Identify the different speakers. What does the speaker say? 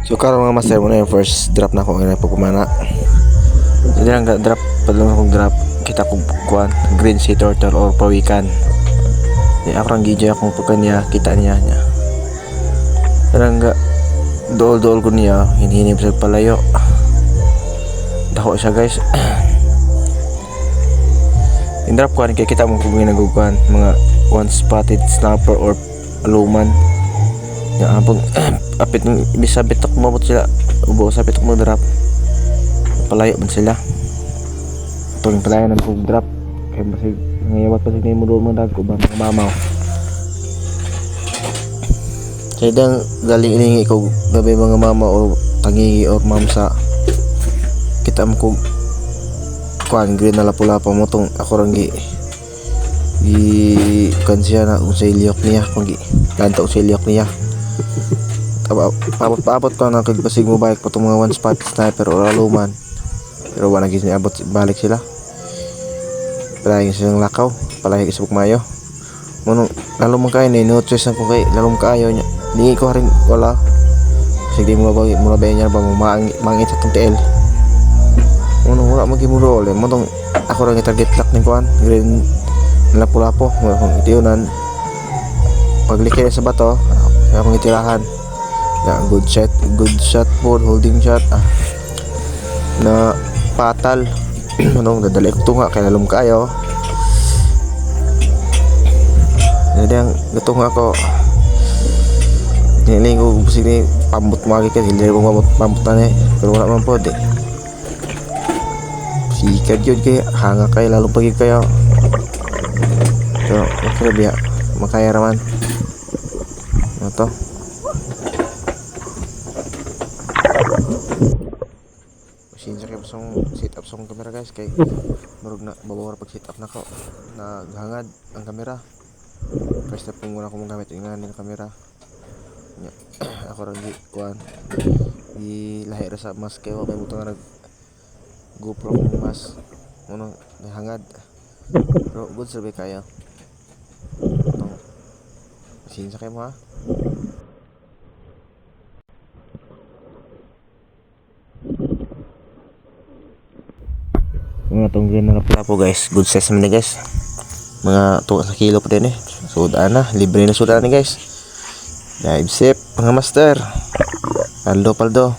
Speaker 1: So karon mga master mo na yung first drop na ako ngayon pagkumana. Hindi lang drop, padulong akong drop. Kita ko kuan green sea turtle or pawikan. Di ako rang gidya akong pagkanya kita niya. Parang dool ko niya, hinhinip sa palayo. Dako siya guys. In drop kuan kay kita mo kung ginagukuan mga one spotted snapper or aluman. Ya abang apit ng bisa bitok mo sila ubo sa bitok mo drop palayo man sila tuwing palayo ng kong drop kaya basig ngayawat pasig na mo doon mo dag ubang mga mamaw kaya dang galing iningi ko gabi mga mama o tangi or mamsa kita mo kong kuan green na lapula-lapa mo tong ako rangi kansya na kung sa ilyok niya kung lantaw sa ilyok niya paabot ko na kagbasig mo bike pa itong mga one spot sniper or aluman pero wala naging abot balik sila palahing silang lakaw palahing isabok mayo munong lalong kayo na no choice na ko kay lalong kayo niya hindi ko rin wala sige mo ba niya ba mangit sa itong TL munong wala magimuro ulit munong ako rin target lock ng kuhan green lapu-lapo kung itiunan paglikay sa bato akong itirahan na good shot po holding shot na patal anong dadali ko tunga kaya lalong kayo jadi ang gatunga ko niling ko sini pambut magi ka hindi ko pambut na pero wala man po sikat yun kaya hanga kayo lalong pagi kayo so makaya makaya raman ito sinsa kayo pasong sit up sa kamera guys kay marug na babawar pag sit up na ko naghangad ang kamera first step kung muna ko mong gamit yung kamera ako rin kuhan ilahi ra sa mas kayo may butong na GoPro kong mas unang nahangad pero good survey kayo itong sinsa kayo mo ha mga tong green na lapu guys good size naman guys mga 2 sa kilo pa din sudan na libre na sudan guys dive sip mga master paldo